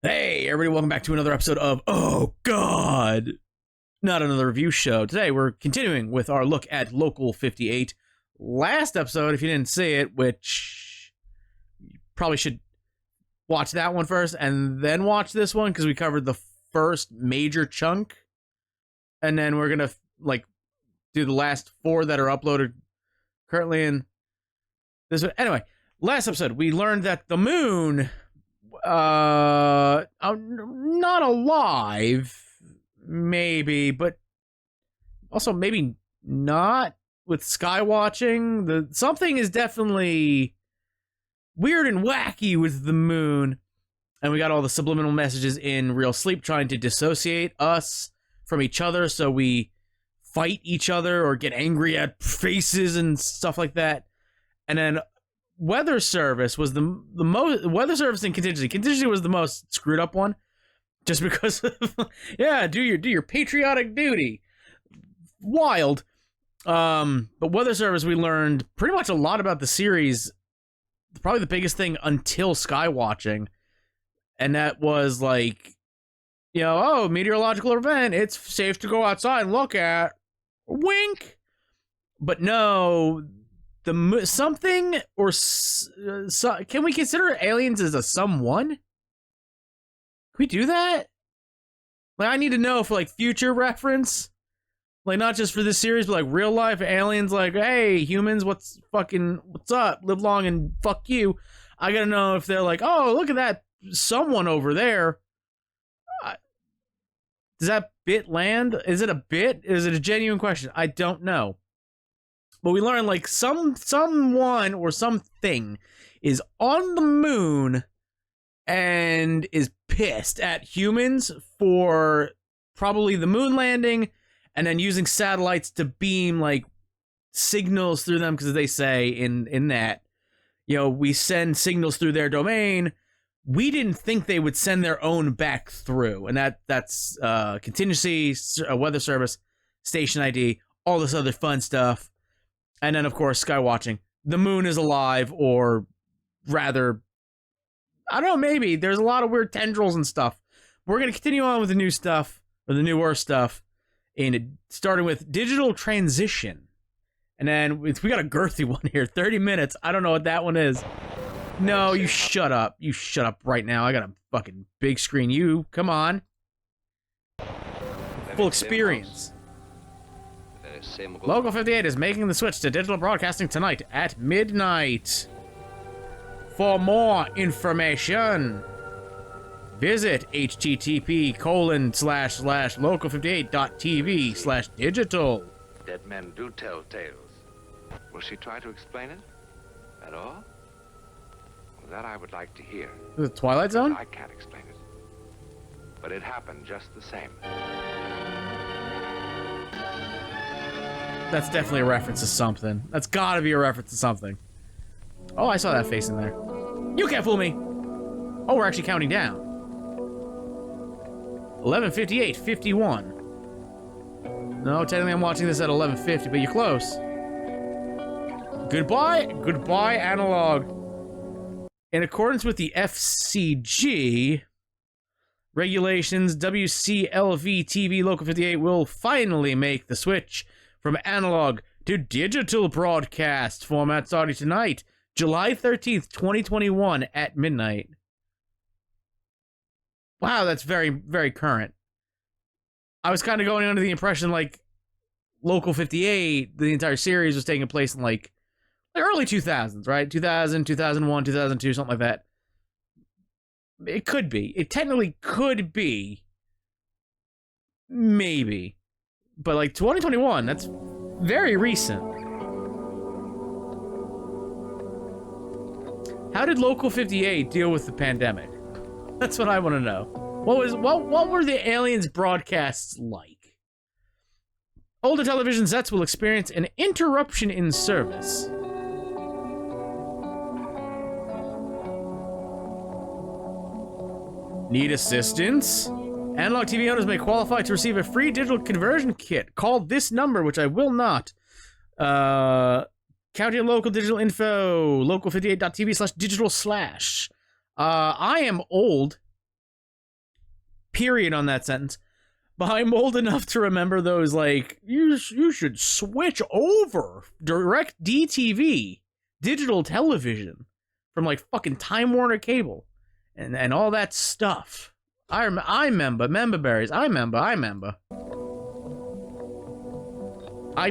Hey, everybody, welcome back to another episode of Oh God, not another review show. Today, we're continuing with our look at Local 58. Last episode, if you didn't see it, which you probably should watch that one first and then watch this one because we covered the first major chunk. And then we're going to, do the last four that are uploaded currently in this one. Anyway, last episode, we learned that the moon... not alive, maybe, but also maybe not with sky watching. Something is definitely weird and wacky with the moon, and we got all the subliminal messages in real sleep trying to dissociate us from each other, so we fight each other or get angry at faces and stuff like that. And then Weather Service was the most... Weather Service and Contingency. Contingency was the most screwed up one. Just because of... yeah, do your patriotic duty. Wild. But Weather Service, we learned pretty much a lot about the series. Probably the biggest thing until Skywatching. And that was like... meteorological event. It's safe to go outside and look at. Wink. But no... something or can we consider aliens as a someone? Can we do that? I need to know for future reference, not just for this series, but real life aliens. Hey, humans, what's up? Live long and fuck you. I gotta know if they're oh, look at that someone over there. Does that bit land? Is it a bit? Is it a genuine question? I don't know. But we learn someone or something is on the moon and is pissed at humans for probably the moon landing and then using satellites to beam signals through them, because they say in that, we send signals through their domain. We didn't think they would send their own back through, and that's contingency, weather service, station ID, all this other fun stuff. And then, of course, Skywatching. The moon is alive, or rather, I don't know, maybe. There's a lot of weird tendrils and stuff. We're going to continue on with the new stuff, or the newer stuff, starting with Digital Transition. And then we got a girthy one here, 30 minutes. I don't know what that one is. No, you shut up. You shut up right now. I got a fucking big screen. You, come on. Full experience. Local 58 is making the switch to digital broadcasting tonight at midnight. For more information, visit http://local58.tv/digital. Dead men do tell tales. Will she try to explain it? At all? Well, that I would like to hear. The Twilight Zone? I can't explain it. But it happened just the same. That's definitely a reference to something. That's gotta be a reference to something. Oh, I saw that face in there. You can't fool me! Oh, we're actually counting down. 11:58, 51. No, technically I'm watching this at 11:50, but you're close. Goodbye, analog. In accordance with the FCG regulations, WCLV TV Local 58 will finally make the switch from analog to digital broadcast format starting tonight, July 13th, 2021 at midnight. Wow, that's very, very current. I was kind of going under the impression Local 58, the entire series was taking place in the early 2000s, right? 2000, 2001, 2002, something like that. It could be. It technically could be. Maybe. But 2021, that's very recent. How did Local 58 deal with the pandemic? That's what I want to know. What were the aliens broadcasts like? Older television sets will experience an interruption in service. Need assistance? Analog TV owners may qualify to receive a free digital conversion kit. Call this number, which I will not. County and local digital info, local58.tv/digital/. I am old. period on that sentence. But I'm old enough to remember those, like, you should switch over. Direct DTV. Digital television. From, like, fucking Time Warner Cable. And all that stuff. I remember. Memberberries. I remember. I'm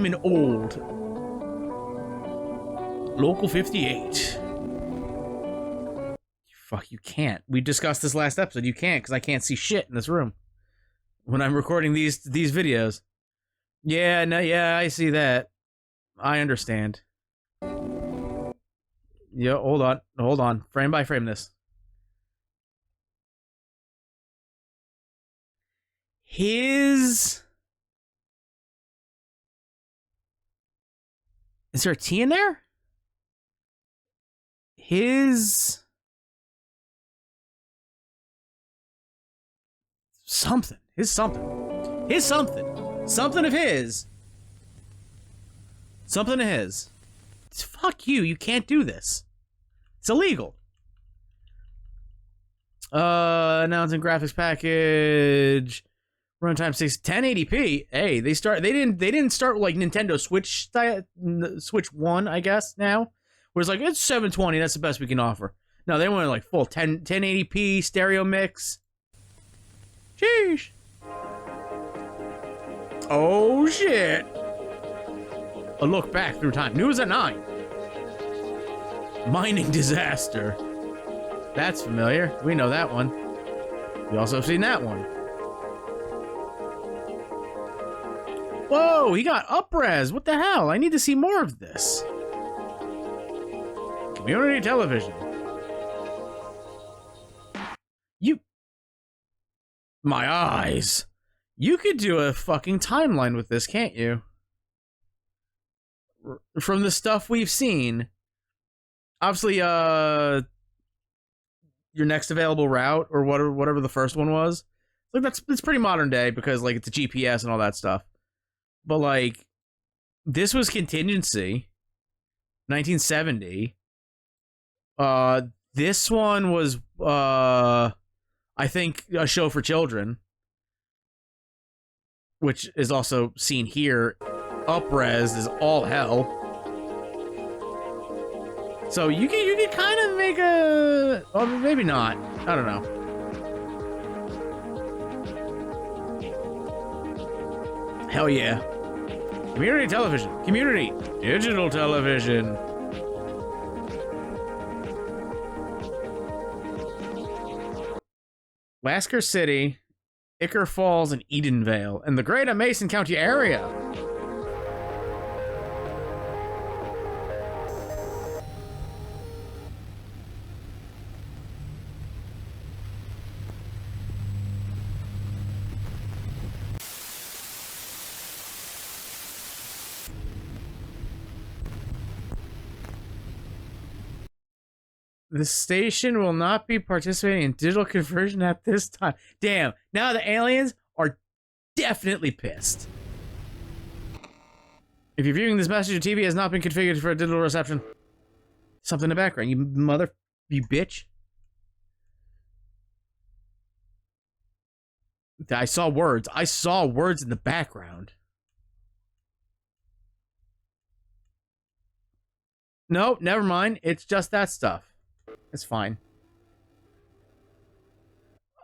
an old. Local 58. Fuck, you can't. We discussed this last episode. You can't, because I can't see shit in this room. When I'm recording these videos. Yeah, no, yeah, I see that. I understand. Yeah, hold on. Frame by frame this. Is there a T in there? Something of his. Fuck you, you can't do this. It's illegal. Announcing graphics package. Runtime 1080p. Hey, they didn't start like Nintendo Switch 1, I guess, now. Where it's like, it's 720, that's the best we can offer. No, they went like full 1080p stereo mix. Sheesh. Oh shit. A look back through time. News at 9. Mining disaster. That's familiar. We know that one. We also have seen that one. Whoa, he got up-res. What the hell? I need to see more of this. Community television. My eyes. You could do a fucking timeline with this, can't you? From the stuff we've seen. Obviously, your next available route, or whatever the first one was. Like, it's pretty modern day, because, like, it's a GPS and all that stuff. But, like, this was contingency. 1970. This one was, I think, a show for children. Which is also seen here. Up-res is all hell. So you could kind of make a... Well, maybe not. I don't know. Hell yeah. Community television. Community. Digital television. Lasker City, Icker Falls, and Edenvale, and the greater Mason County area. The station will not be participating in digital conversion at this time. Damn, now the aliens are definitely pissed. If you're viewing this message, your TV has not been configured for a digital reception. Something in the background, you bitch. I saw words. I saw words in the background. No, never mind. It's just that stuff. It's fine.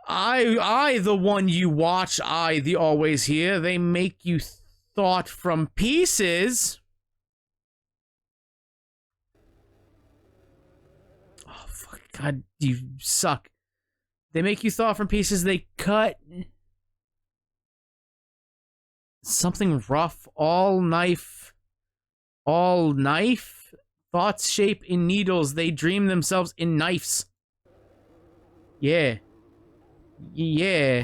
I, the one you watch, I, the always here, they make you thought from pieces. Oh, fuck, God, you suck. They make you thought from pieces, they cut. Something rough, all knife. Thoughts shape in needles, they dream themselves in knives. Yeah. Yeah.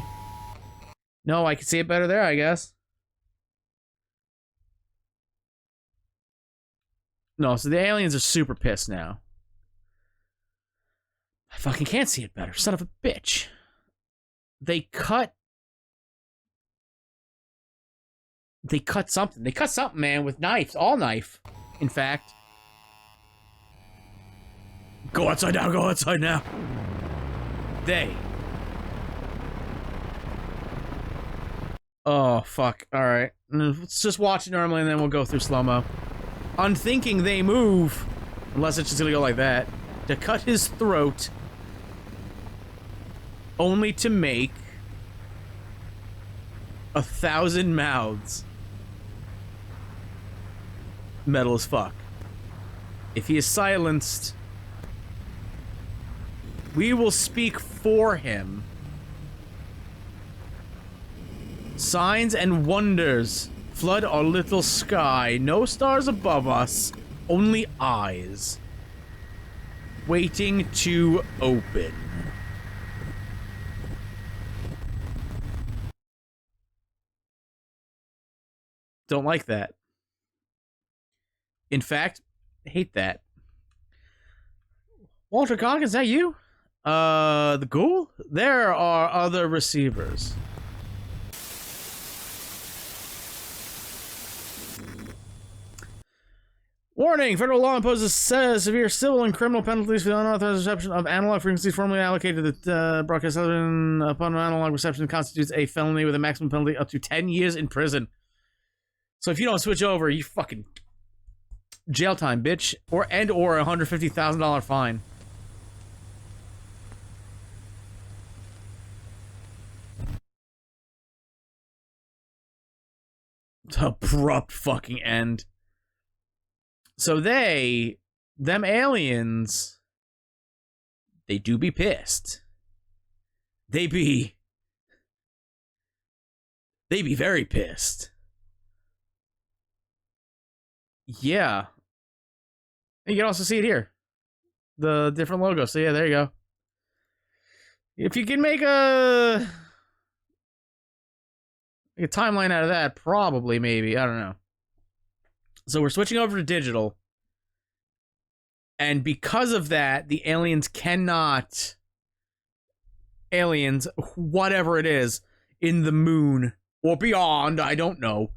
No, I can see it better there, I guess. No, so the aliens are super pissed now. I fucking can't see it better, son of a bitch. They cut something. They cut something, man, with knives. All knife, in fact. Go outside now, go outside now. They. Oh, fuck. Alright. Let's just watch it normally and then we'll go through slow-mo. Unthinking they move. Unless it's just gonna go like that. To cut his throat. Only to make 1,000 mouths. Metal as fuck. If he is silenced, we will speak for him. Signs and wonders flood our little sky. No stars above us, only eyes waiting to open. Don't like that. In fact, hate that. Walter Goggins, is that you? The ghoul? There are other receivers. Warning! Federal law imposes severe civil and criminal penalties for the unauthorized reception of analog frequencies formerly allocated to the broadcast television upon analog reception constitutes a felony with a maximum penalty up to 10 years in prison. So if you don't switch over, you fucking jail time, bitch. Or a $150,000 fine. Abrupt fucking end. So them aliens, they do be pissed. They be very pissed. Yeah. You can also see it here. The different logos. So yeah, there you go. If you can make a timeline out of that, probably, maybe. I don't know. So we're switching over to digital. And because of that, the aliens cannot... Aliens, whatever it is, in the moon, or beyond, I don't know,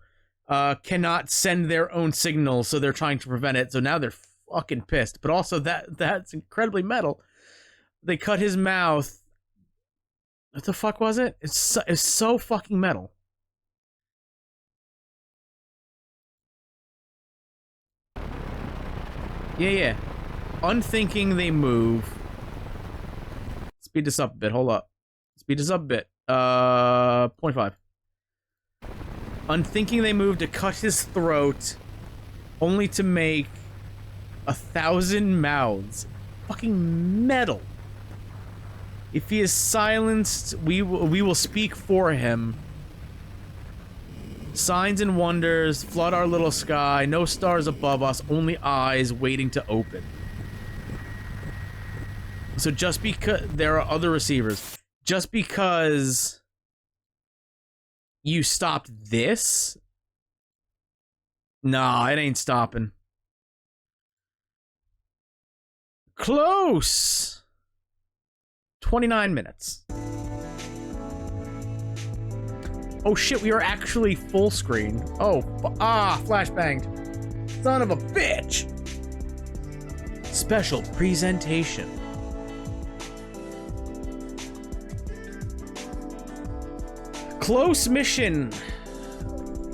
cannot send their own signals, so they're trying to prevent it. So now they're fucking pissed. But also, that's incredibly metal. They cut his mouth. What the fuck was it? It's so fucking metal. Yeah. Unthinking they move. Speed this up a bit. Hold up. Speed this up a bit. 0.5. Unthinking they move to cut his throat, only to make 1,000 mouths. Fucking metal. If he is silenced, we will speak for him. Signs and wonders flood our little sky. No stars above us, only eyes waiting to open. So just because there are other receivers, just because you stopped this, nah, it ain't stopping. Close. 29 minutes. Oh shit, we are actually full screen. Oh, flashbanged. Son of a bitch! Special presentation. Close mission.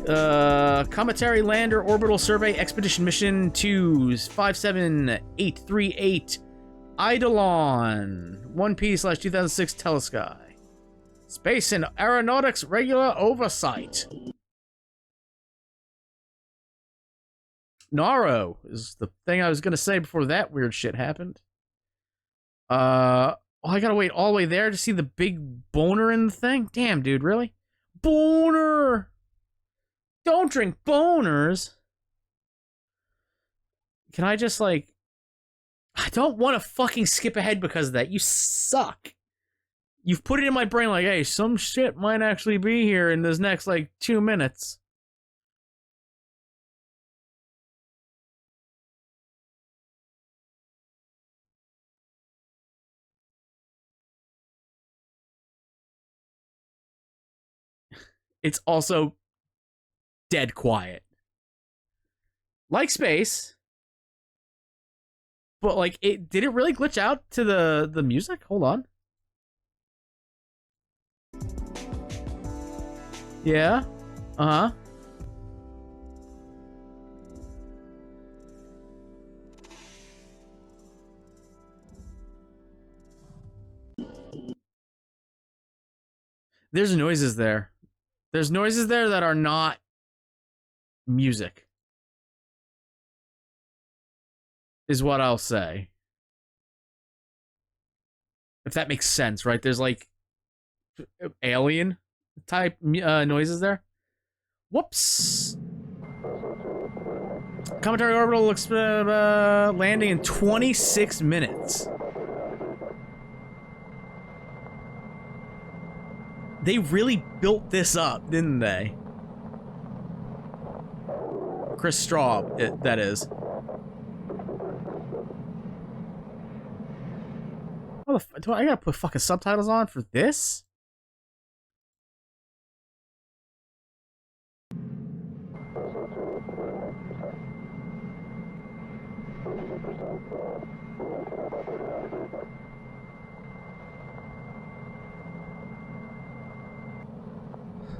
Cometary Lander Orbital Survey Expedition Mission 257-838 Eidolon 1P/2006 Telesky. Space and Aeronautics Regular Oversight. Naro is the thing I was gonna say before that weird shit happened. Oh, I gotta wait all the way there to see the big boner in the thing? Damn, dude, really? Boner! Don't drink boners! Can I just, like... I don't want to fucking skip ahead because of that. You suck. You've put it in my brain like, hey, some shit might actually be here in this next, like, 2 minutes. It's also dead quiet. Like space. But, like, did it really glitch out to the music? Hold on. Yeah? Uh-huh. There's noises there. There's noises there that are not music. Is what I'll say. If that makes sense, right? There's like alien type noises there. Whoops. Cometary orbital looks landing in 26 minutes. They really built this up, didn't they? Chris Straub, that is. Oh, do I gotta put fucking subtitles on for this?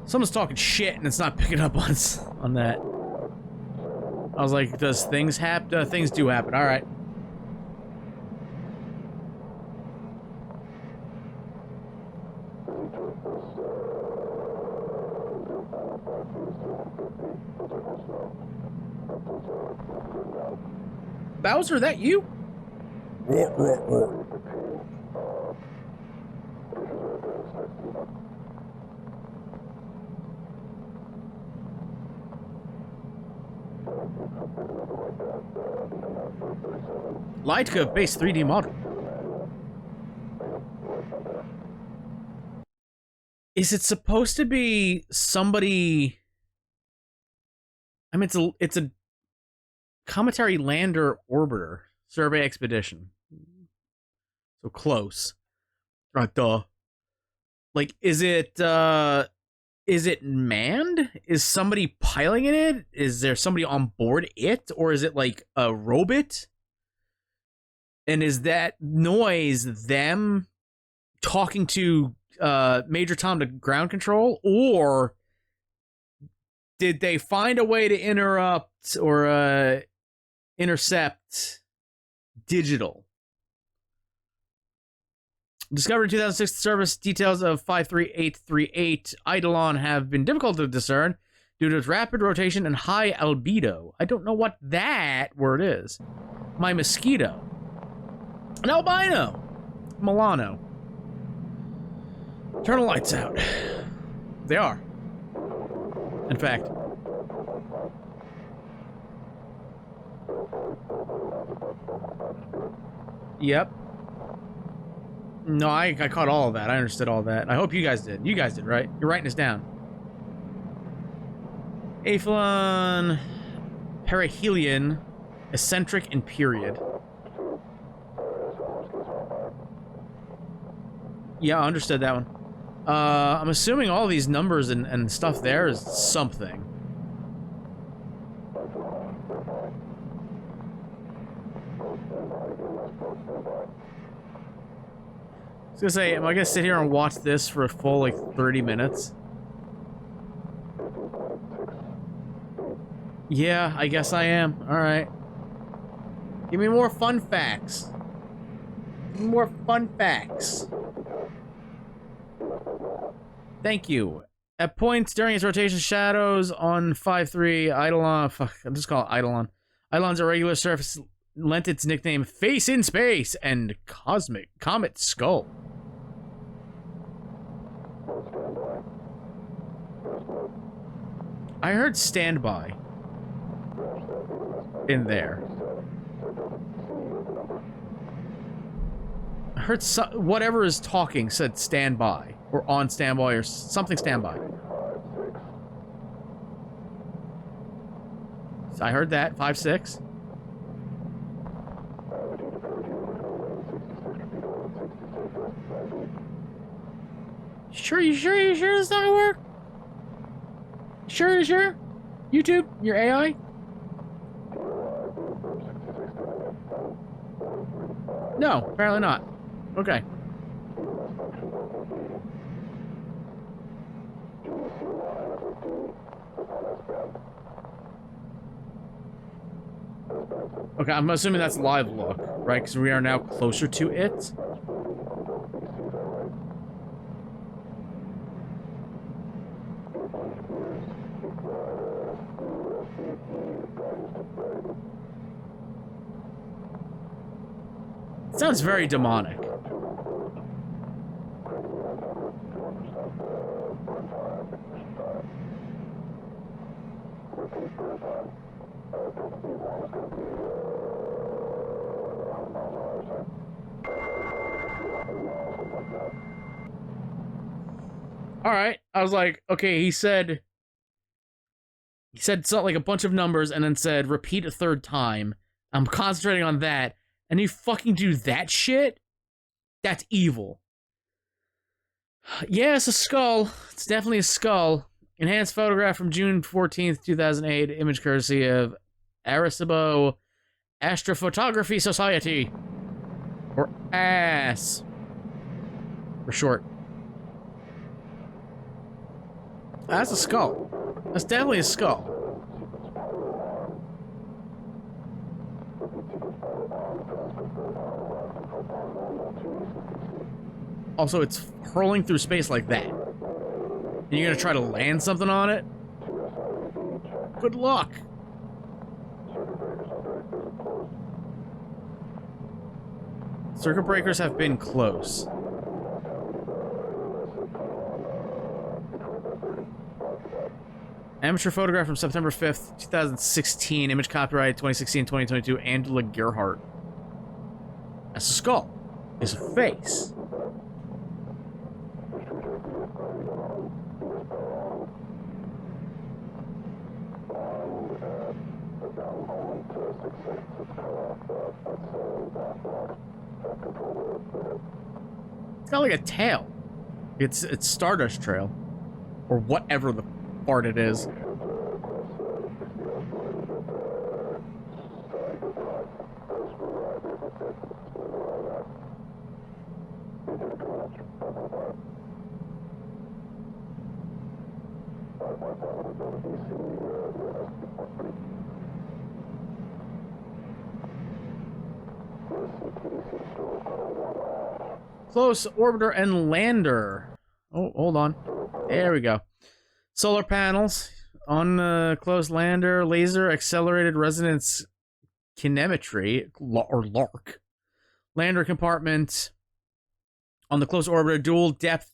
Someone's talking shit and it's not picking up on that. I was like, does things happen? Things do happen. All right. Bowser, that you? Leitka base 3D model. Is it supposed to be somebody? I mean, it's a cometary lander orbiter survey expedition. So close. Right, duh. Like, is it manned? Is somebody piloting it? Is there somebody on board it? Or is it like a robot? And is that noise them talking to Major Tom to ground control? Or did they find a way to interrupt or intercept digital? Discovered in 2006, the service details of 53838 Eidolon have been difficult to discern due to its rapid rotation and high albedo. I don't know what that word is. My mosquito. An albino. Milano. Turn the lights out. They are. In fact. Yep. No, I caught all of that. I understood all that. I hope you guys did. You guys did, right? You're writing this down. Aphelon, perihelion, eccentric, and period. Yeah, I understood that one. I'm assuming all these numbers and stuff there is something. I was gonna say, am I gonna sit here and watch this for a full, like, 30 minutes? Yeah, I guess I am. Alright. Give me more fun facts. Give me more fun facts. Thank you. At points during its rotation, shadows on 5-3 Eidolon. Fuck, I'll just call it Eidolon. Eidolon's irregular surface lent its nickname Face in Space and Comet Skull. I heard standby in there. I heard whatever is talking said standby or on standby or something standby. So I heard that 5-6. You sure it's not gonna work? Sure? YouTube, your AI? No, apparently not. Okay. Okay, I'm assuming that's live look, right? Because we are now closer to it. It sounds very demonic. All right, I was like, okay, he said something like a bunch of numbers and then said repeat a third time. I'm concentrating on that, and you fucking do that shit? That's evil. Yeah, it's a skull. It's definitely a skull. Enhanced photograph from June 14th, 2008. Image courtesy of Arecibo Astrophotography Society. Or ASS. For short. That's a skull. That's definitely a skull. Also, it's hurling through space like that. And you're gonna try to land something on it? Good luck. Circuit breakers have been close. Amateur photograph from September 5th, 2016. Image copyright 2016-2022. Angela Gerhardt. That's a skull. It's a face. It's got like a tail. It's Stardust Trail. Or whatever the fart it is. Close orbiter and lander. Oh, hold on. There we go. Solar panels on the close lander, laser accelerated resonance kinetimetry, or LARC. Lander compartment on the close orbiter, dual depth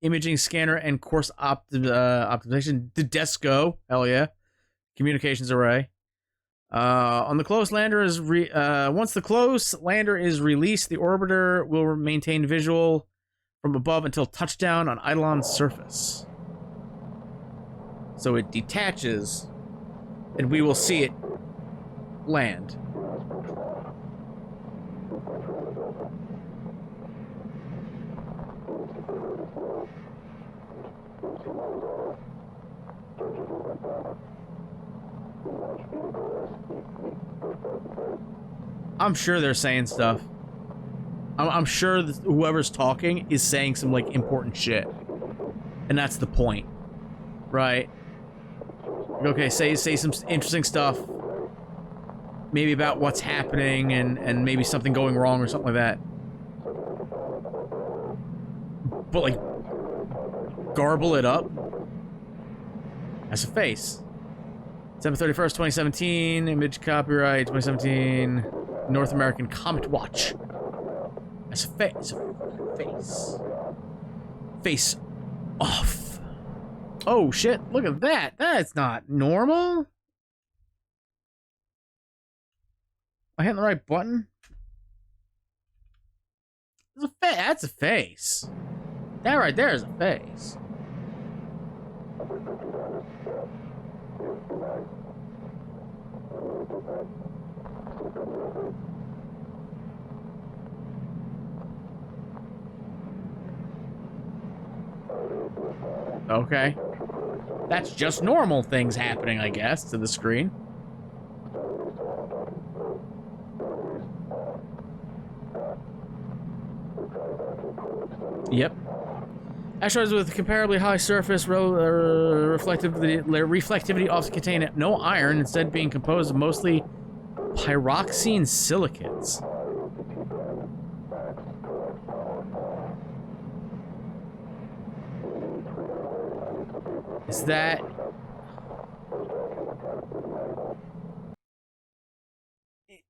imaging scanner and course optimization. The Desco, hell yeah. Communications array. On the close lander is once the close lander is released, the orbiter will maintain visual from above until touchdown on Eidolon's surface. So it detaches, and we will see it land. I'm sure they're saying stuff. I'm sure that whoever's talking is saying some, like, important shit. And that's the point. Right? Okay, say some interesting stuff. Maybe about what's happening and maybe something going wrong or something like that. But, like, garble it up. That's a face. December 31st, 2017. Image copyright 2017. North American Comet Watch. That's a face. Face. Face off. Oh shit, look at that. That's not normal. Am I hitting the right button? That's a face. That right there is a face. Okay. That's just normal things happening, I guess, to the screen. Yep. Asteroids with comparably high surface reflectivity often contain no iron, instead being composed of mostly pyroxene silicates.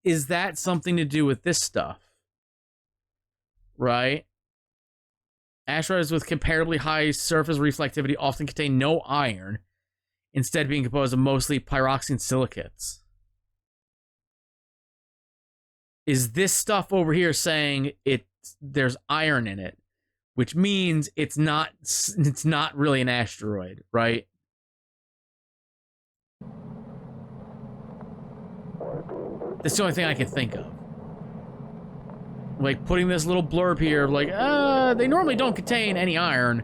Is that something to do with this stuff? Right? Asteroids with comparably high surface reflectivity often contain no iron, instead being composed of mostly pyroxene silicates. Is this stuff over here saying there's iron in it, which means it's not really an asteroid, right? That's the only thing I can think of. Like, putting this little blurb here of, like, they normally don't contain any iron,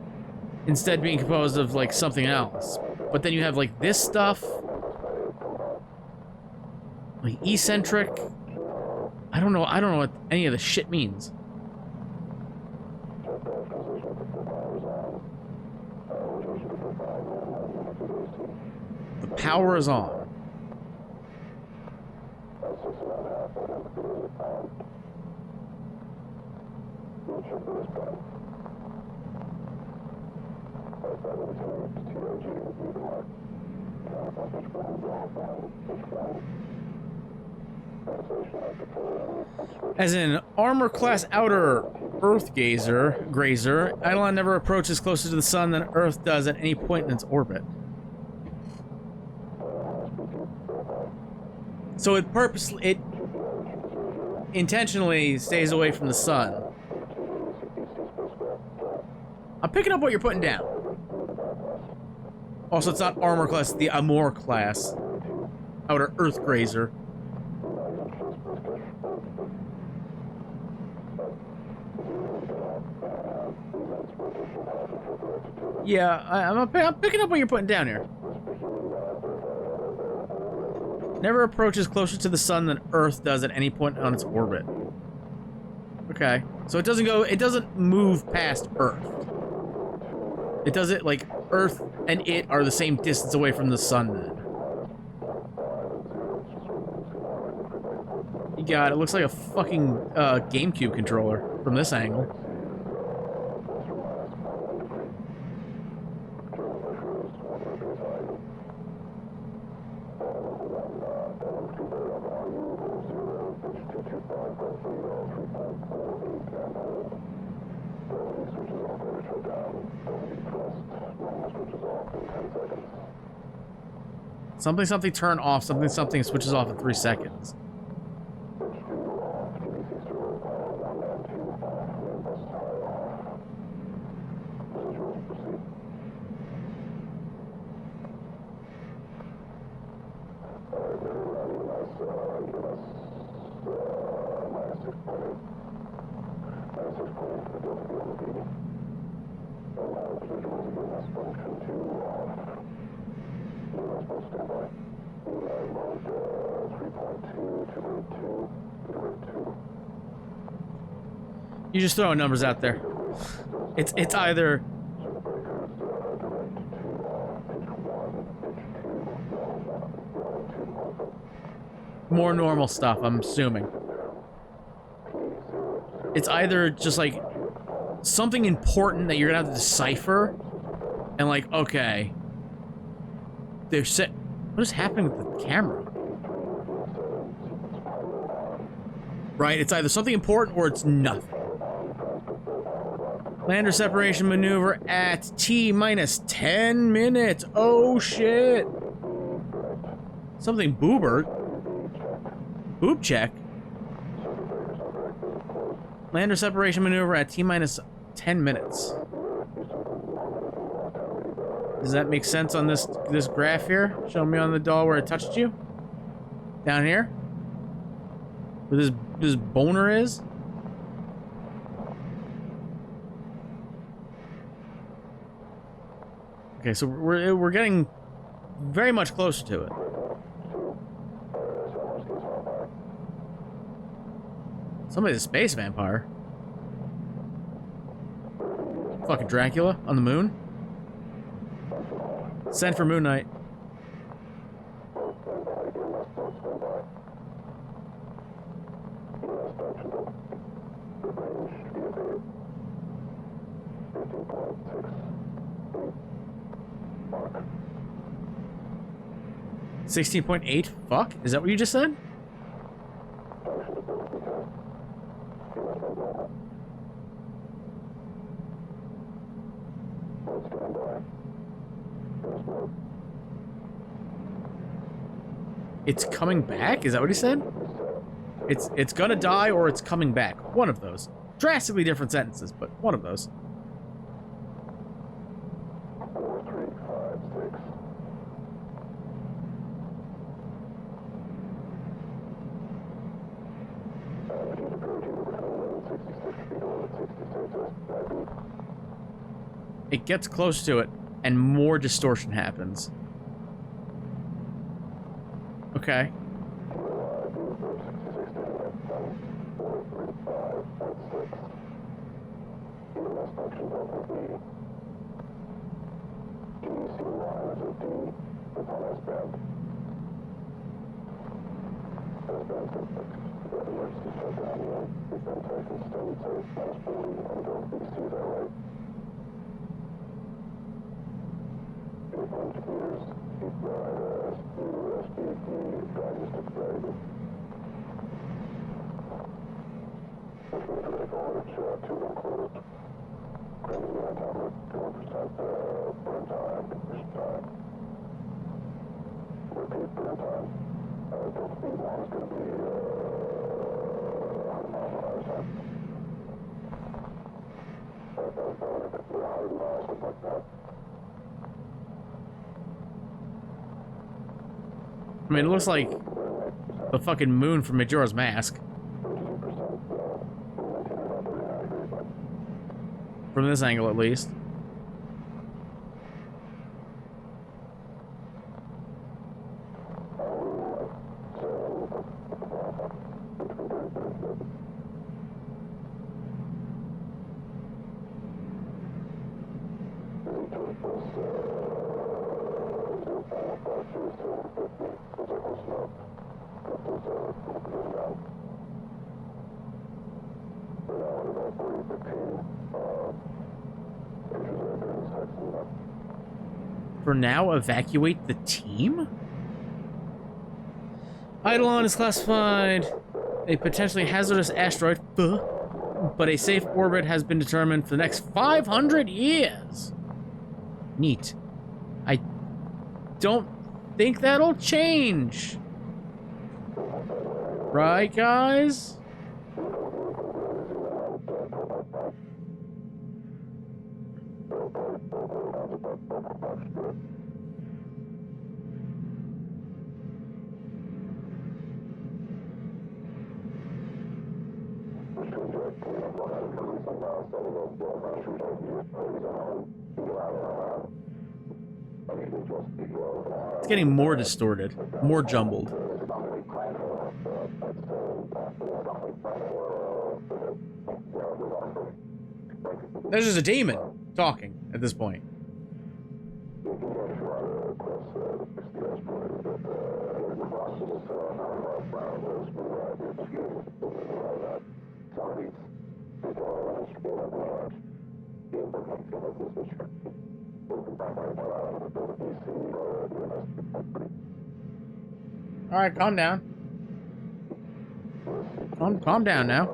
instead being composed of, like, something else. But then you have, like, this stuff. Like, eccentric. I don't know what any of this shit means. The power is on. As an armor class outer Earth grazer, Eidolon never approaches closer to the sun than Earth does at any point in its orbit. So it intentionally stays away from the sun. I'm picking up what you're putting down. Also, it's not armor class, it's the Amor class. Outer Earth grazer. Yeah, I'm picking up what you're putting down here. Never approaches closer to the sun than Earth does at any point on its orbit. Okay. So it doesn't move past Earth. It doesn't, like, Earth and it are the same distance away from the sun then. You got it. Looks like a fucking GameCube controller from this angle. Something something turn off, something something switches off in 3 seconds. You just throwing numbers out there. It's either more normal stuff, I'm assuming. It's either just like something important that you're gonna have to decipher, and like, okay, they're set. What is happening with the camera? Right, it's either something important or it's nothing. Lander separation maneuver at T-minus 10 minutes. Oh, shit. Something boobert. Boob check. Lander separation maneuver at T-minus 10 minutes. Does that make sense on this graph here? Show me on the doll where it touched you. Down here? Where this boner is? Okay, so we're getting very much closer to it. Somebody's a space vampire. Fucking Dracula on the moon. Send for Moon Knight. $16.8? Fuck? Is that what you just said? It's coming back? Is that what he said? It's gonna die or it's coming back. One of those. Drastically different sentences, but one of those. It gets close to it, and more distortion happens. Okay. I mean, it looks like the fucking moon from Majora's Mask. From this angle, at least. For now, evacuate the team? Eidolon is classified a potentially hazardous asteroid, but a safe orbit has been determined for the next 500 years. Neat. I don't think that'll change. Right, guys? It's getting more distorted, more jumbled. There's just a demon talking at this point. All right, calm down. Calm down now.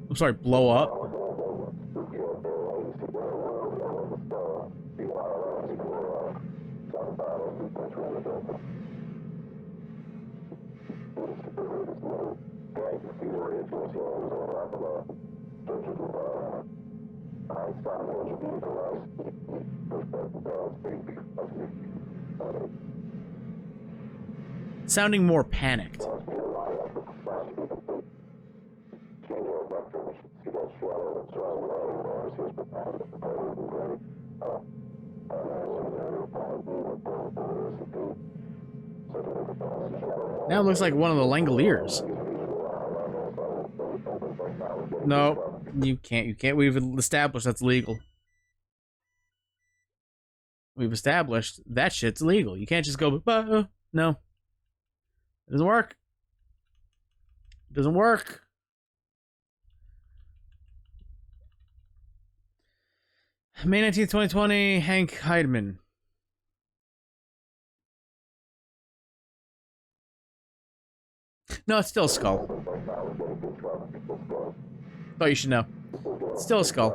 I'm sorry, blow up. Sounding more panicked. Now it looks like one of the Langoliers. No, you can't. You can't. We've established that's legal. We've established that shit's legal. You can't just go, no. It doesn't work. It doesn't work. May 19th, 2020, Hank Heidemann. No, it's still a skull. Thought you should know. It's still a skull.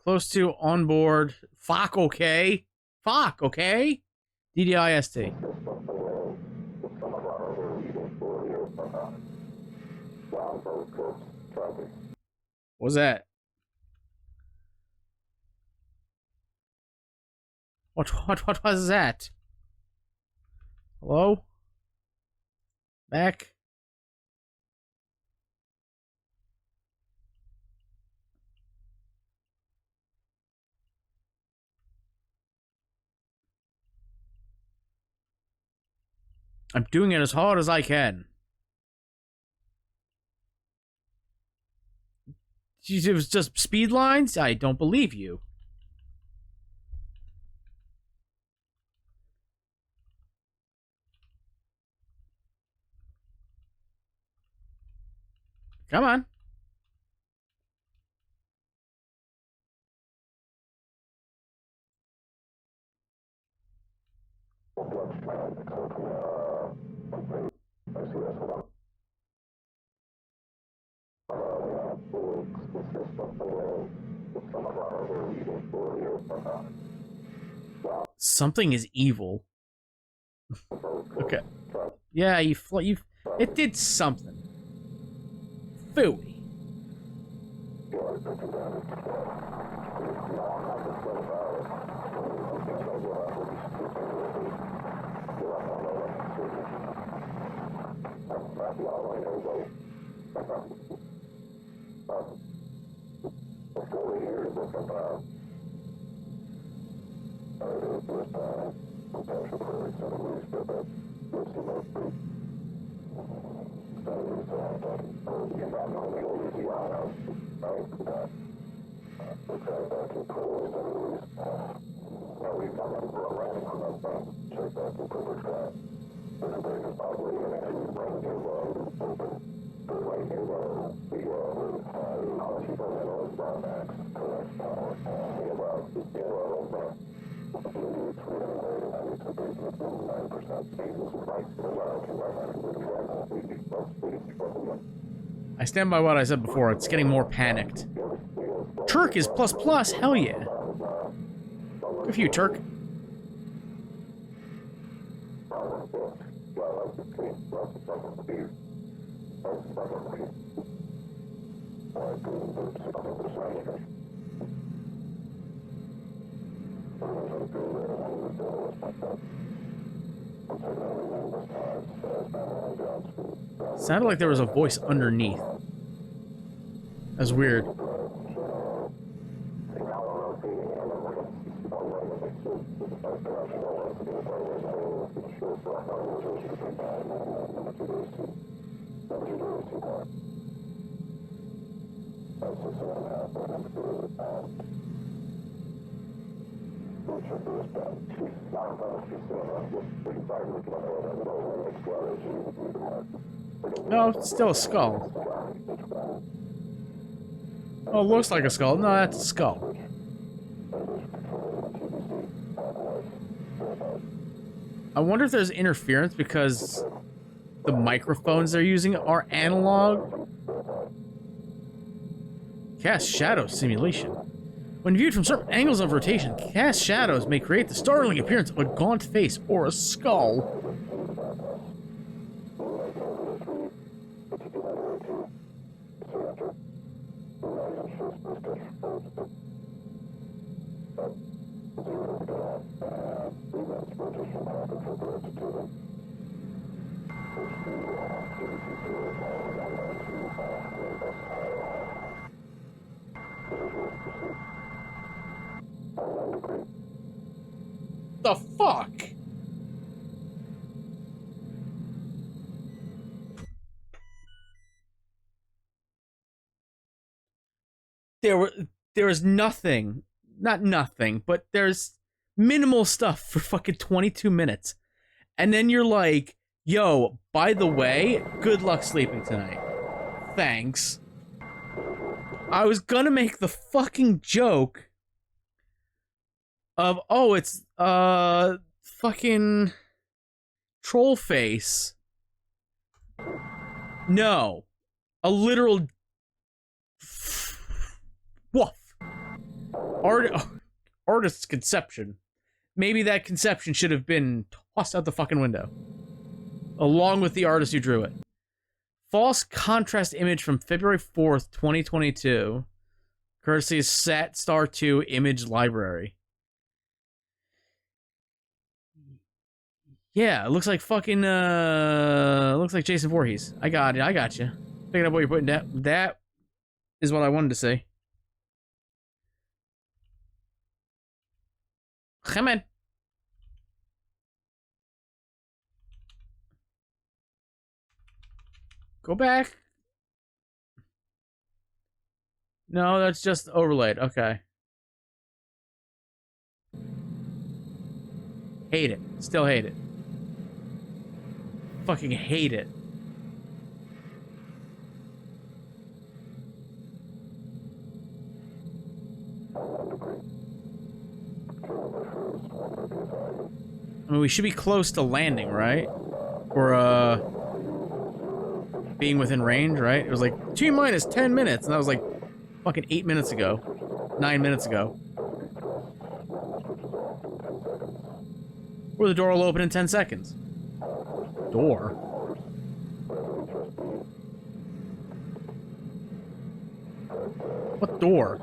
Close to onboard. Fuck, okay? Fuck, okay? DDIST. What was that? What was that? Hello? Back? I'm doing it as hard as I can. It was just speed lines? I don't believe you. Come on. Something is evil. Okay. Yeah, you it did something. Phooey. I stand by what I said before. It's getting more panicked. Turk is plus plus. Hell yeah. Good for you, Turk. Sounded like there was a voice underneath. That's weird. No, it's still a skull. Oh, it looks like a skull. No, that's a skull. I wonder if there's interference because the microphones they're using are analog. Cast shadow simulation. When viewed from certain angles of rotation, cast shadows may create the startling appearance of a gaunt face or a skull. The fuck? there was nothing, not nothing, but there's minimal stuff for fucking 22 minutes. And then you're like, yo, by the way, good luck sleeping tonight. Thanks. I was gonna make the fucking joke of, oh, it's, fucking troll face. No. A literal woof. Artist's conception. Maybe that conception should have been tossed out the fucking window. Along with the artist who drew it. False contrast image from February 4th, 2022. Courtesy of Sat-Star 2 Image Library. Yeah, it looks like fucking, looks like Jason Voorhees. I got it, I got you. Picking up what you're putting down. That is what I wanted to say. Come on. Go back. No, that's just overlaid. Okay. Hate it. Still hate it. Fucking hate it. I mean, we should be close to landing, right? Or, being within range, right? It was like, T-minus 10 minutes, and that was like fucking 8 minutes ago. 9 minutes ago. Or the door will open in 10 seconds. Door? What door?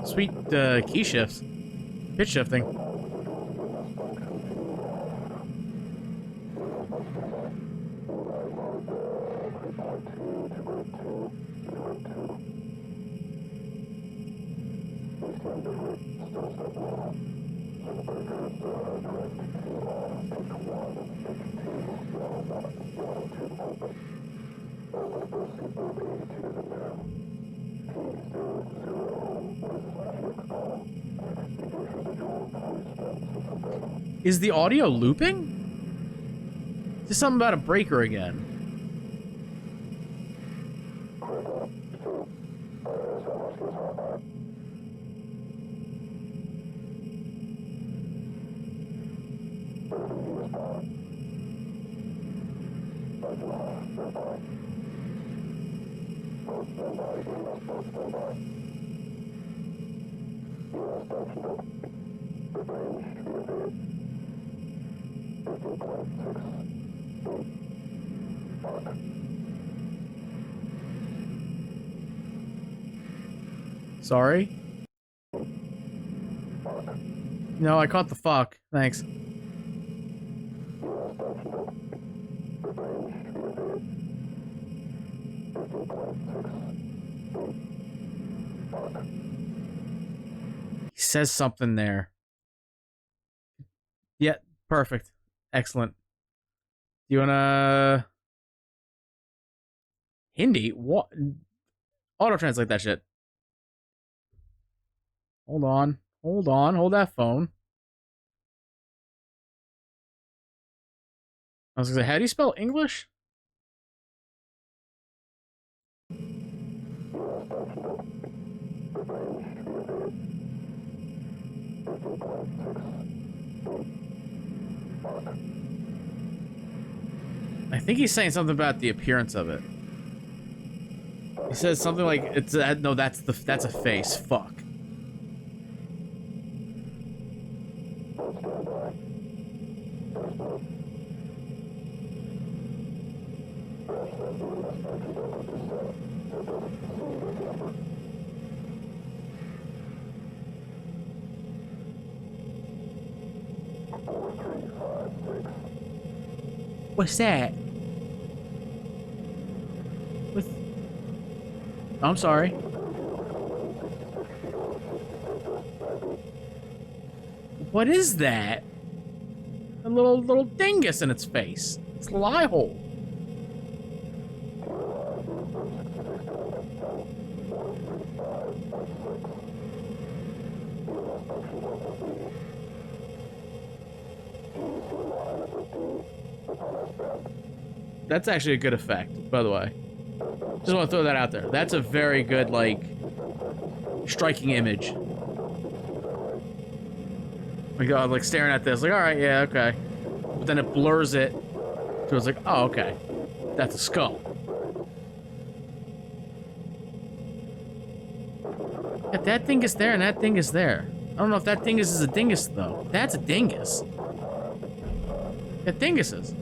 Sweet, key shifts. Pitch shifting. Is the audio looping? Just something about a breaker again. Sorry? No, I caught the fuck. Thanks. He says something there. Yeah, perfect. Excellent. Do you wanna... Hindi? What? Auto-translate that shit. Hold on. Hold on. Hold that phone. I was gonna say, how do you spell English? I think he's saying something about the appearance of it. He says something like, "It's no, that's a face. Fuck." What's that? I'm sorry. What is that? A little dingus in its face. It's a little eye hole. That's actually a good effect, by the way. Just want to throw that out there. That's a very good, like, striking image. Like staring at this, like, all right, yeah, okay. But then it blurs it, so it's like, oh, okay, that's a skull. Yeah, that dingus there and that dingus there. I don't know if that dingus is a dingus though. That's a dingus. Yeah, dinguses.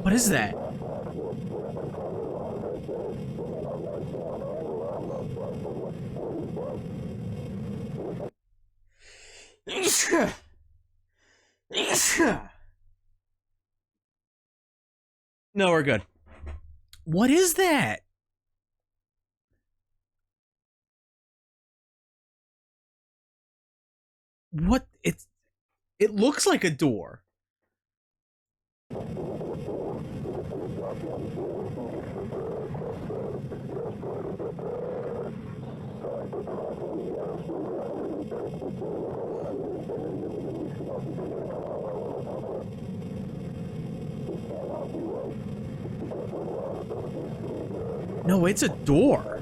What is that? No, we're good. What is that? What? It looks like a door. No, it's a door.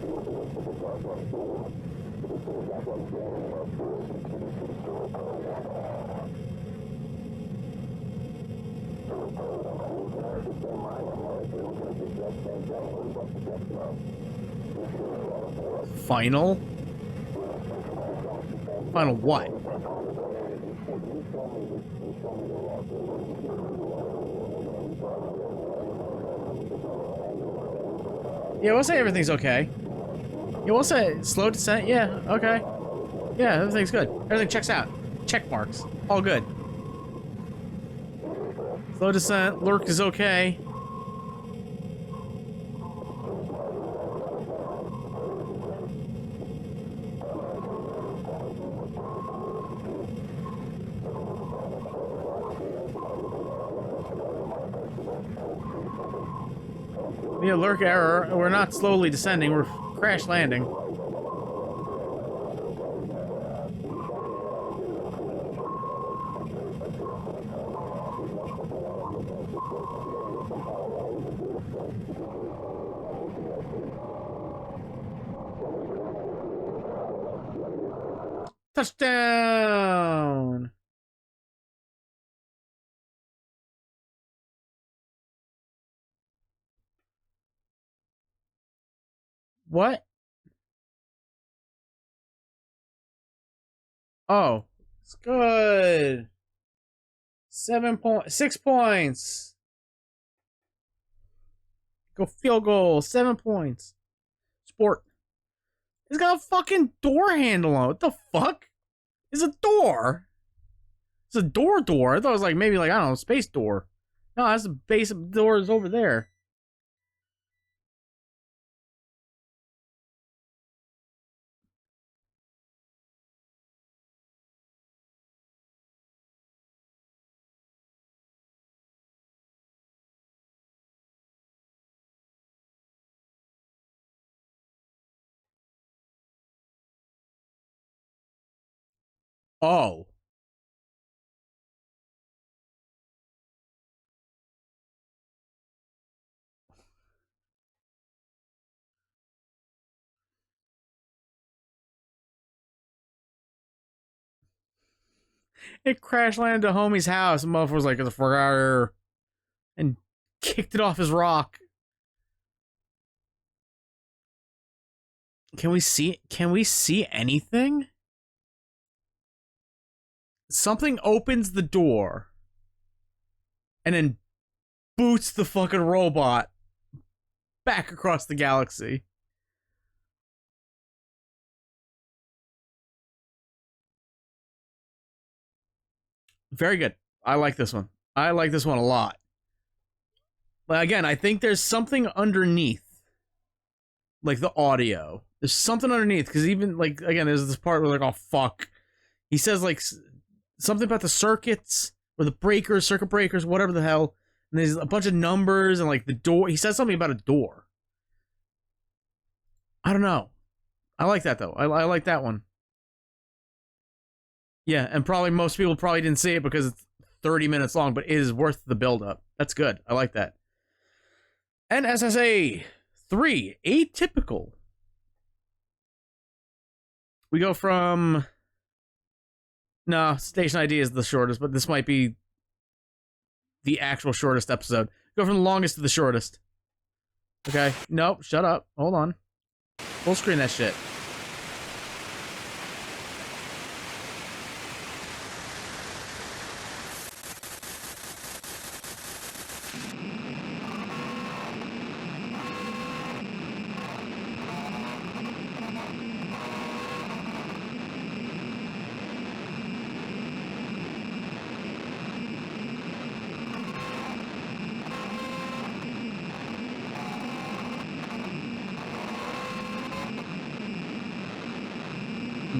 Final? Final what? Yeah, we'll say everything's okay. Yeah, we'll say slow descent. Yeah, okay. Yeah, everything's good. Everything checks out. Check marks. All good. Slow descent. Lurk is okay. The lurk error. We're not slowly descending. We're crash landing. Touchdown! What? Oh, it's good. 6 points. Go field goal. 7 points. Sport. It's got a fucking door handle on it. What the fuck? It's a door. It's a door. I thought it was like maybe like, I don't know, space door. No, that's the base of the door is over there. Oh. It crash landed a homie's house. The motherfucker was like, it's a forgot, and kicked it off his rock. Can we see anything? Something opens the door and then boots the fucking robot back across the galaxy. Very good. I like this one. I like this one a lot. But again, I think there's something underneath. Like the audio. There's something underneath, because even, like, again, there's this part where, like, oh, fuck. He says, like, something about the circuits, or the breakers, circuit breakers, whatever the hell. And there's a bunch of numbers, and, like, the door. He says something about a door. I don't know. I like that, though. I like that one. Yeah, and probably most people probably didn't see it because it's 30 minutes long, but it is worth the build-up. That's good. I like that. And SSA 3, atypical. We go from... No, Station ID is the shortest, but this might be the actual shortest episode. Go from the longest to the shortest. Okay. Nope, shut up. Hold on. Full screen that shit.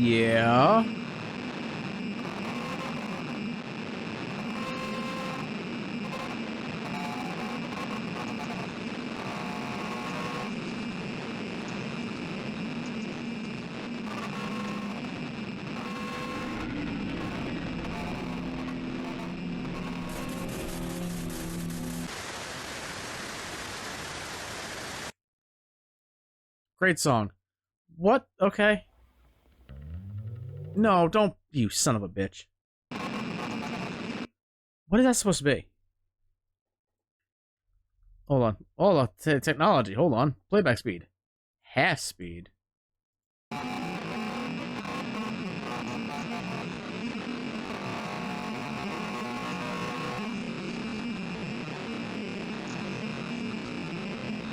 Yeah. Great song. What? Okay. No, don't, you son of a bitch. What is that supposed to be? Hold on. Hold on. Technology. Hold on. Playback speed. Half speed.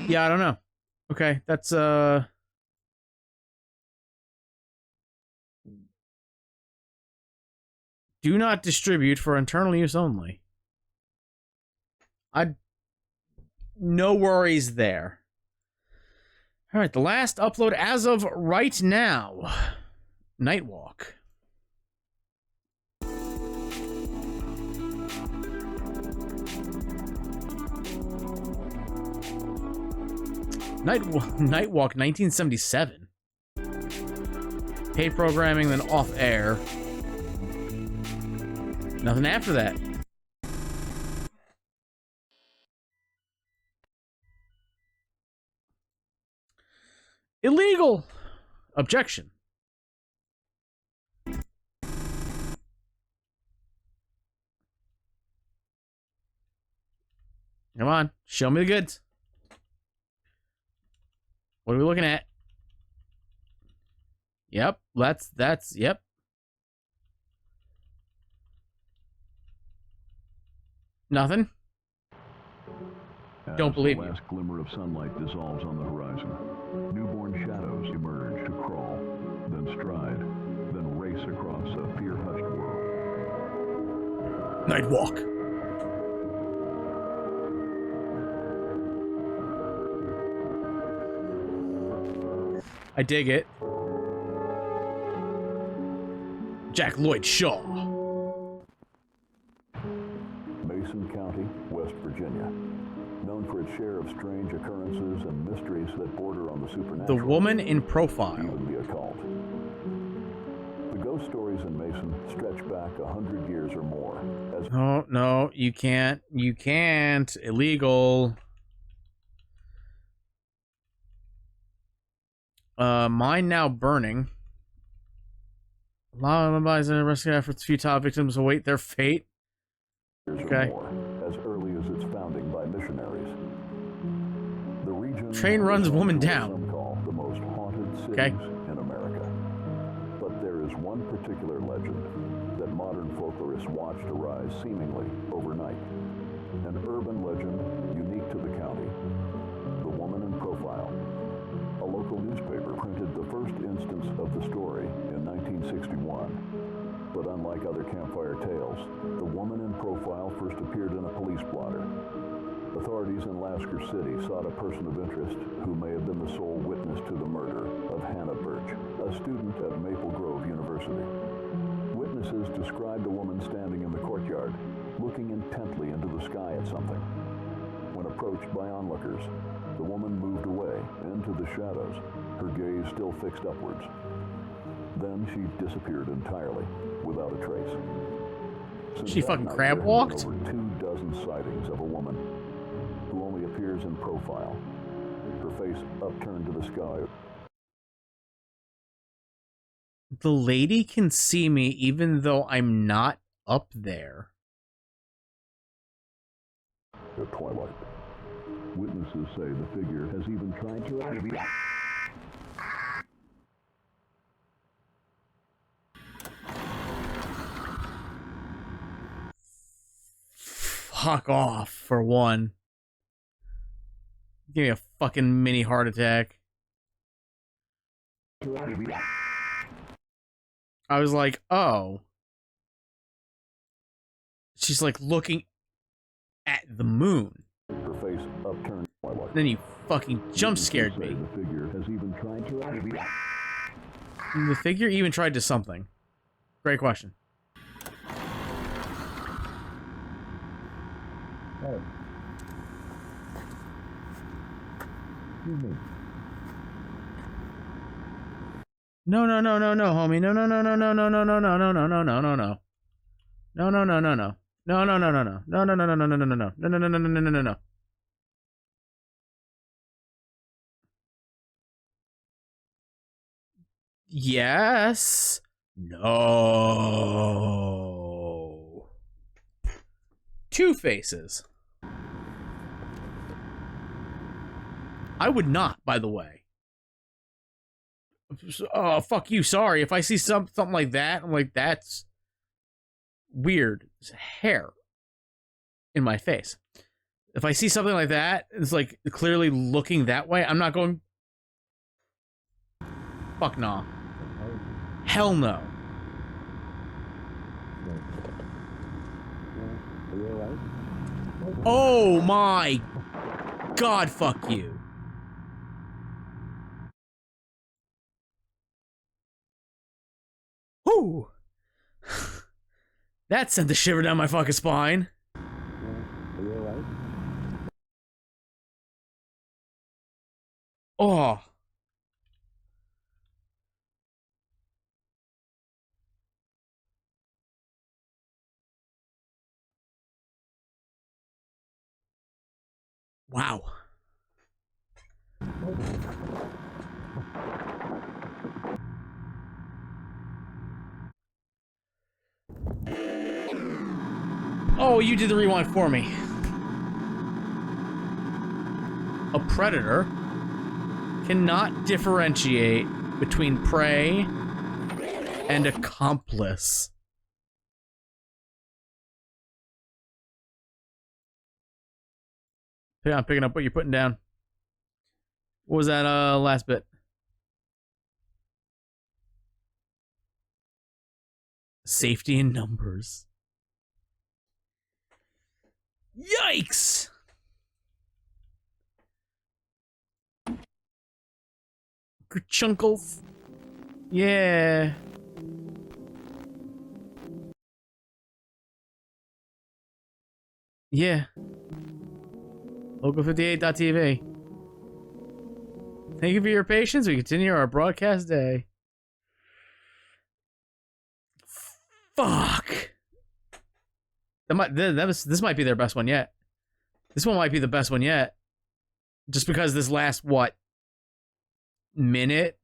Yeah, I don't know. Okay, that's, do not distribute for internal use only. No worries there. Alright, the last upload as of right now. Nightwalk. Nightwalk 1977. Paid programming, then off air. Nothing after that. Illegal! Objection. Come on, show me the goods. What are we looking at? Yep, yep. Nothing. Don't believe the last glimmer of sunlight dissolves on the horizon, newborn shadows emerge to crawl, then stride, then race across a fear-hushed world. Nightwalk. I dig it. Jack Lloyd Shaw. Mason County, West Virginia. Known for its share of strange occurrences and mysteries that border on the supernatural. The woman in profile. Even the occult. The Ghost stories in Mason stretch back 100 years or more. No, no, you can't. You can't. Illegal. Mine now burning. A lot of bodies in rescue efforts, few top victims await their fate. Okay. As early as its founding by missionaries. The region Train runs woman down. Some call the most haunted cities in America. But there is one particular legend that modern folklorists watched arise seemingly overnight. An urban legend unique to the county. The woman in profile. A local newspaper printed the first instance of the story in 1961. But unlike other campfire tales, the woman in profile first appeared in a police blotter. Authorities in Lasker City sought a person of interest who may have been the sole witness to the murder of Hannah Birch, a student at Maple Grove University. Witnesses described a woman standing in the courtyard, looking intently into the sky at something. When approached by onlookers, the woman moved away into the shadows, her gaze still fixed upwards. Then she disappeared entirely, without a trace. Since She that fucking night, crab there have walked? been over 24 sightings of a woman who only appears in profile, her face upturned to the sky. The lady can see me even though I'm not up there. At twilight. Witnesses say the figure has even tried to... Fuck off, for one. Give me a fucking mini heart attack. I was like, oh. She's like looking at the moon. Her face upturned. Then you fucking jump scared me. The figure has even tried to... The figure even tried to something. Great question. Hey. Excuse me. No, no, no, no, no, homie. No, no, no, no, no, no, no, no, no, no, no, no, no, no, no. No, no, no, no, no. No, no, no, no, no. No, no, no, no, no, no, no, no, no. No, no, no, no, no, no, no, no. Yes. No. Two faces. I would not, by the way. Oh, fuck you. Sorry. If I see something like that, I'm like, that's weird. There's hair in my face. If I see something like that, it's like clearly looking that way, I'm not going... Fuck nah. Hell no. Oh my God, fuck you. Whoo! That sent the shiver down my fucking spine. Oh. Wow. Oh, you did the rewind for me. A predator cannot differentiate between prey and accomplice. Yeah, I'm picking up what you're putting down. What was that last bit? Safety in numbers. Yikes! Chunkles. Yeah. Yeah. LOCAL58.tv. Thank you for your patience. We continue our broadcast day. Fuck. This might be their best one yet. This one might be the best one yet. Just because this last, what, minute?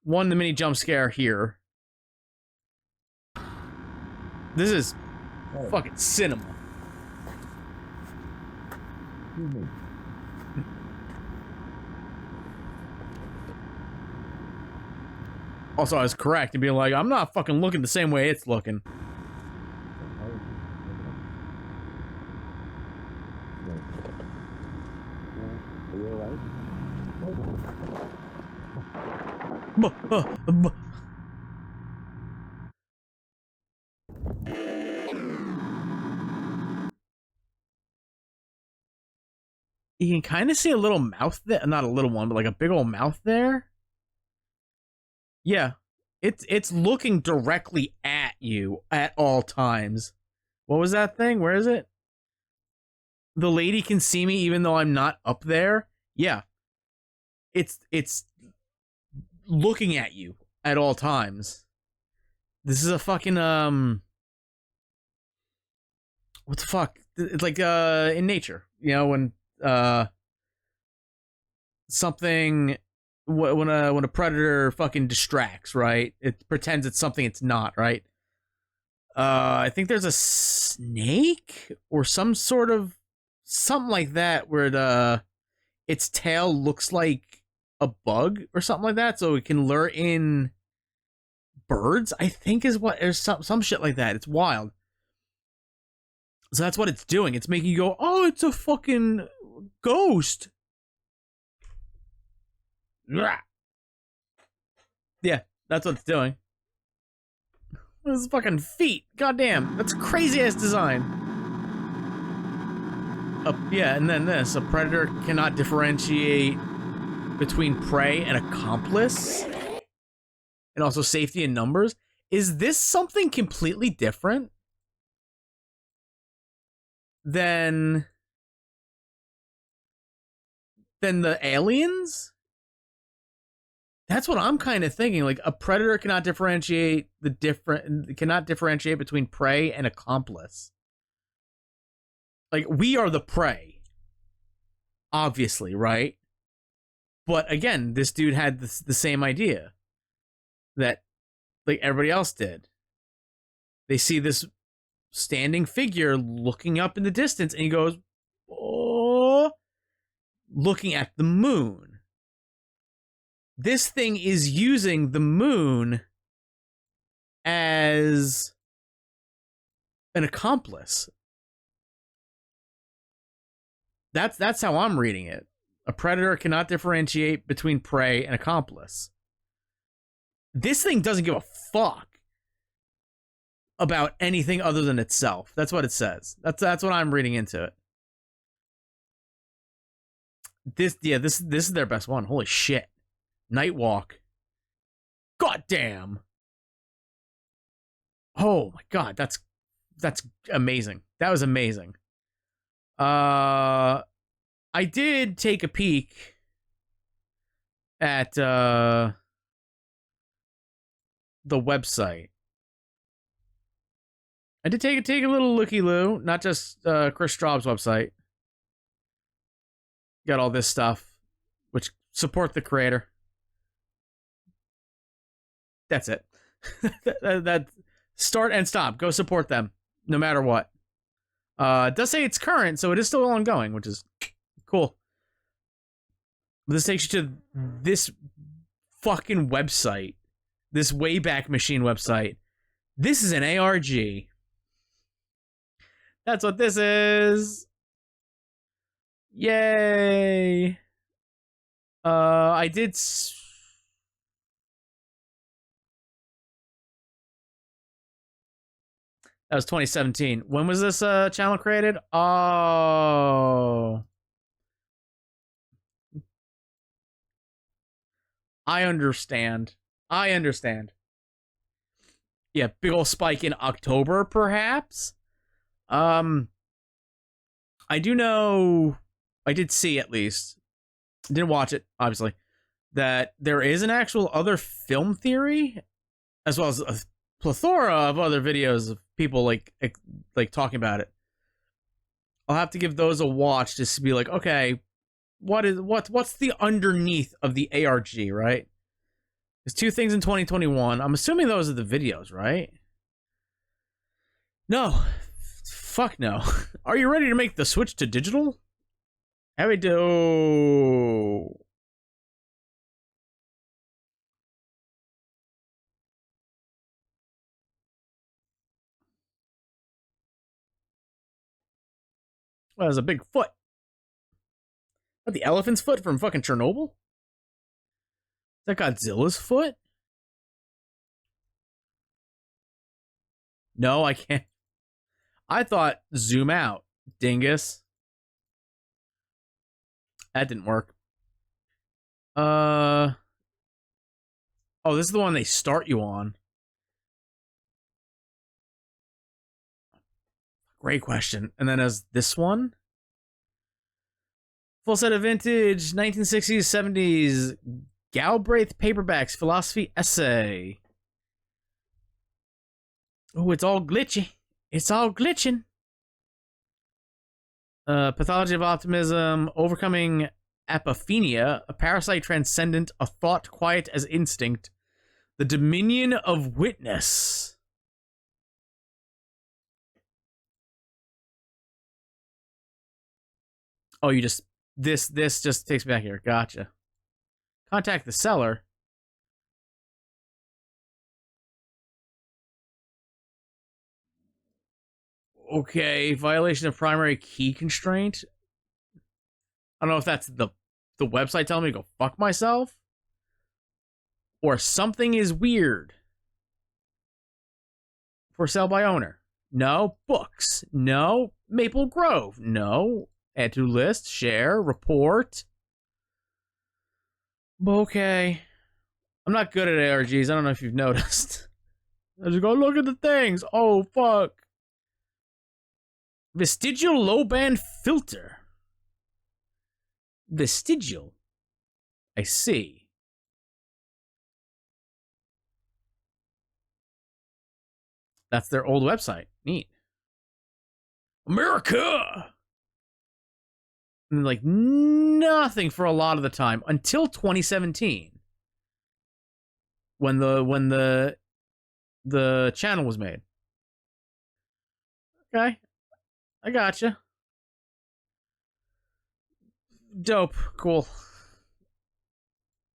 One, the mini jump scare here. This is fucking cinema. Also, I was correct in being like, I'm not fucking looking the same way it's looking. You can kind of see a little mouth there. Not a little one, but like a big old mouth there. Yeah. It's looking directly at you at all times. What was that thing? Where is it? The lady can see me even though I'm not up there. Yeah. It's looking at you at all times. This is a fucking what the fuck? It's like in nature, you know, when something when a predator fucking distracts, right? It pretends it's something it's not, right? I think there's a snake or some sort of something like that where its tail looks like a bug or something like that, so it can lure in birds, I think is what, or some shit like that. It's wild. So that's what it's doing. It's making you go, oh, it's a fucking ghost. Yeah, that's what it's doing. Those fucking feet. Goddamn, that's crazy ass design. Yeah, and then this. A predator cannot differentiate between prey and accomplice. And also safety in numbers. Is this something completely different than the aliens? That's what I'm kind of thinking. Like, a predator cannot differentiate between prey and accomplice. Like, we are the prey, obviously, right? But again, this dude had the same idea that, like, everybody else did. They see this standing figure looking up in the distance, and he goes, oh, looking at the moon. This thing is using the moon as an accomplice. That's how I'm reading it. A predator cannot differentiate between prey and accomplice. This thing doesn't give a fuck about anything other than itself. That's what it says. That's what I'm reading into it. This is their best one. Holy shit. Nightwalk. God damn. Oh my god, that's amazing. That was amazing. I did take a peek at the website. I did take a little looky-loo, not just Chris Straub's website. Got all this stuff, which support the creator. That's it. that start and stop. Go support them, no matter what. It does say it's current, so it is still ongoing, which is cool. This takes you to this fucking website. This Wayback Machine website. This is an ARG. That's what this is. Yay. I did... That was 2017. When was this channel created? Oh. I understand. Yeah, big old spike in October, perhaps? I do know... I did see, at least. Didn't watch it, obviously. That there is an actual other film theory, as well as plethora of other videos of people like talking about it. I'll have to give those a watch just to be like, okay, what's the underneath of the ARG, right? There's two things in 2021. I'm assuming those are the videos, right? No. Fuck no. Are you ready to make the switch to digital? How we do? Well, there's a big foot. What, the elephant's foot from fucking Chernobyl? Is that Godzilla's foot? No, I can't. I thought zoom out, dingus. That didn't work. Oh, this is the one they start you on. Great question. And then as this one? Full set of vintage 1960s, 70s Galbraith paperbacks, philosophy essay. Oh, it's all glitchy. It's all glitching. Pathology of optimism, overcoming apophenia, a parasite transcendent, a thought quiet as instinct, the dominion of witness. Oh, you just this just takes me back here. Gotcha. Contact the seller. Okay, violation of primary key constraint. I don't know if that's the website telling me to go fuck myself, or something is weird. For sale by owner. No. Books. No. Maple Grove. No. Add to list. Share. Report. Okay. I'm not good at ARGs. I don't know if you've noticed. I just go, look at the things. Oh, fuck. Vestigial low band filter. Vestigial. I see. That's their old website. Neat. America! And like nothing for a lot of the time until 2017. When the channel was made. Okay. I gotcha. Dope. Cool.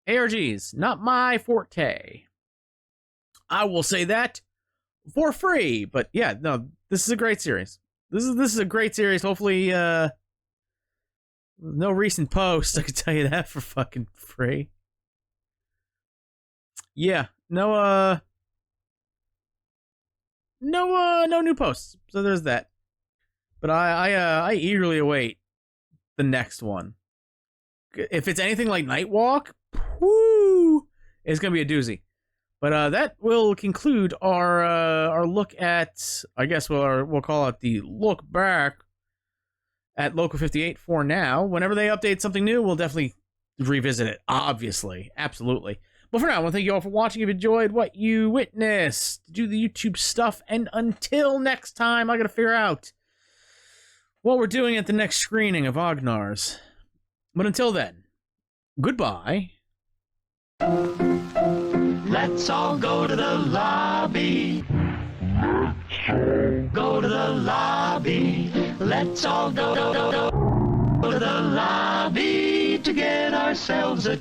ARGs, not my forte. I will say that for free. But yeah, no, this is a great series. This is a great series. Hopefully, no recent posts, I can tell you that for fucking free. Yeah, no new posts. So there's that. But I eagerly await the next one. If it's anything like Nightwalk, whoo, it's gonna be a doozy. But that will conclude our look at, I guess we'll call it the look back at LOCAL58 for now. Whenever they update something new, we'll definitely revisit it. Obviously, absolutely. But for now, I want to thank you all for watching. If you enjoyed what you witnessed, do the YouTube stuff, and until next time, I gotta figure out what we're doing at the next screening of Agnars. But until then, goodbye. Let's all go to the lobby. Go to the lobby. Let's all go to the lobby to get ourselves a